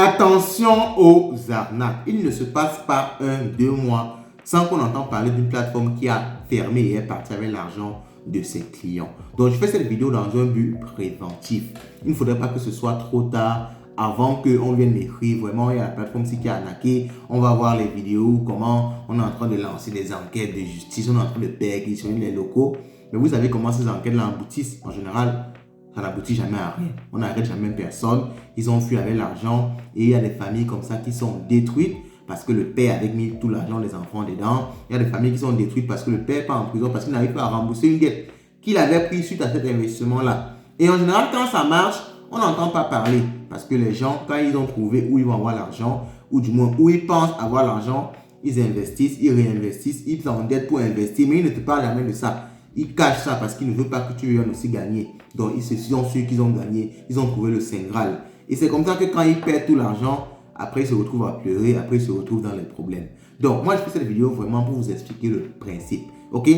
Attention aux arnaques. Il ne se passe pas 1, 2 mois sans qu'on entende parler d'une plateforme qui a fermé et est partie avec l'argent de ses clients. Donc, je fais cette vidéo dans un but préventif. Il ne faudrait pas que ce soit trop tard avant qu'on vienne m'écrire. Vraiment, il y a la plateforme qui a arnaqué. On va voir les vidéos, comment on est en train de lancer des enquêtes de justice. On est en train de perquisitionner les locaux. Mais vous savez comment ces enquêtes-là aboutissent. En général, ça n'aboutit jamais à rien. On n'arrête jamais personne. Ils ont fui avec l'argent. Et il y a des familles comme ça qui sont détruites parce que le père avait mis tout l'argent des enfants dedans. Il y a des familles qui sont détruites parce que le père n'est pas en prison, parce qu'il n'arrive pas à rembourser une dette qu'il avait prise suite à cet investissement-là. Et en général, quand ça marche, on n'entend pas parler. Parce que les gens, quand ils ont trouvé où ils vont avoir l'argent, ou du moins où ils pensent avoir l'argent, ils investissent, ils réinvestissent, ils s'endettent pour investir, mais ils ne te parlent jamais de ça. Ils cachent ça parce qu'ils ne veulent pas que tu viennes aussi gagner. Donc, ils sont sûrs qu'ils ont gagné. Ils ont trouvé le Saint Graal. Et c'est comme ça que quand ils perdent tout l'argent, après, ils se retrouvent à pleurer. Après, ils se retrouvent dans les problèmes. Donc, moi, je fais cette vidéo vraiment pour vous expliquer le principe. OK?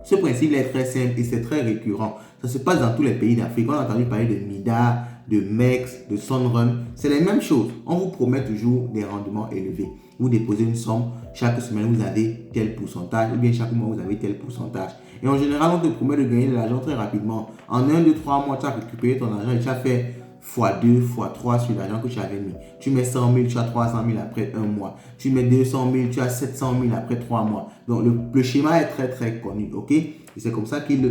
Ce principe est très simple et c'est très récurrent. Ça se passe dans tous les pays d'Afrique. On a entendu parler de Mida, de MEX, de Sunrun. C'est les mêmes choses. On vous promet toujours des rendements élevés. Vous déposez une somme, chaque semaine vous avez tel pourcentage, ou bien chaque mois vous avez tel pourcentage. Et en général, on te promet de gagner de l'argent très rapidement. En 1, 2, 3 mois, tu as récupéré ton argent et tu as fait x2, x3 sur l'argent que tu avais mis. Tu mets 100 000, tu as 300 000 après 1 mois. Tu mets 200 000, tu as 700 000 après 3 mois. Donc, le schéma est très, très connu. OK? Et c'est comme ça qu'ils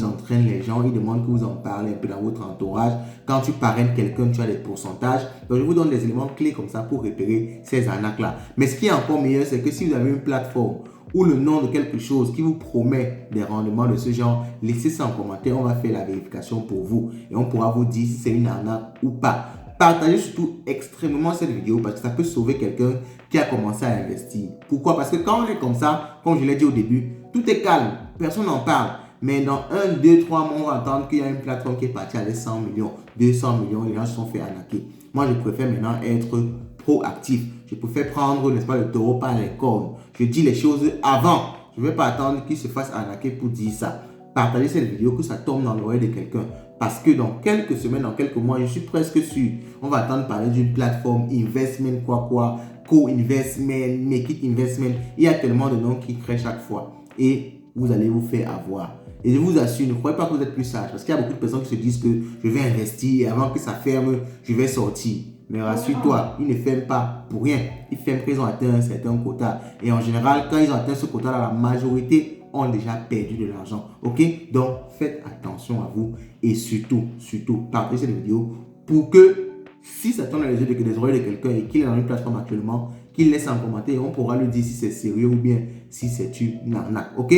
entraînent les gens. Ils demandent que vous en parlez un peu dans votre entourage. Quand tu parraines quelqu'un, tu as des pourcentages. Donc, je vous donne des éléments clés comme ça pour repérer ces arnaques-là. Mais ce qui est encore meilleur, c'est que si vous avez une plateforme ou le nom de quelque chose qui vous promet des rendements de ce genre, laissez ça en commentaire. On va faire la vérification pour vous et on pourra vous dire si c'est une arnaque ou pas. Partagez surtout extrêmement cette vidéo parce que ça peut sauver quelqu'un qui a commencé à investir. Pourquoi? Parce que quand on est comme ça, comme je l'ai dit au début, tout est calme, personne n'en parle. Mais dans 1, 2, 3 mois, on va attendre qu'il y a une plateforme qui est partie avec 100 millions, 200 millions, les gens se sont fait arnaquer. Moi, je préfère maintenant être proactif. Je préfère prendre, n'est-ce pas, le taureau par les cornes. Je dis les choses avant. Je ne vais pas attendre qu'il se fasse arnaquer pour dire ça. Partagez cette vidéo, que ça tombe dans l'oreille de quelqu'un. Parce que dans quelques semaines, dans quelques mois, je suis presque sûr, on va attendre parler d'une plateforme investment, co-investment, make it investment. Il y a tellement de noms qui créent chaque fois. Et vous allez vous faire avoir. Et je vous assure, ne croyez pas que vous êtes plus sage. Parce qu'il y a beaucoup de personnes qui se disent que je vais investir et avant que ça ferme, je vais sortir. Mais rassure-toi, ils ne ferment pas pour rien. Ils ferment qu'ils ont atteint un certain quota. Et en général, quand ils ont atteint ce quota-là, la majorité ont déjà perdu de l'argent. OK? Donc, faites attention à vous. Et surtout, partagez cette vidéo pour que si ça tombe dans les yeux des oreilles de quelqu'un et qu'il est dans une plateforme actuellement, qu'il laisse un commentaire et on pourra lui dire si c'est sérieux ou bien si c'est une arnaque. OK?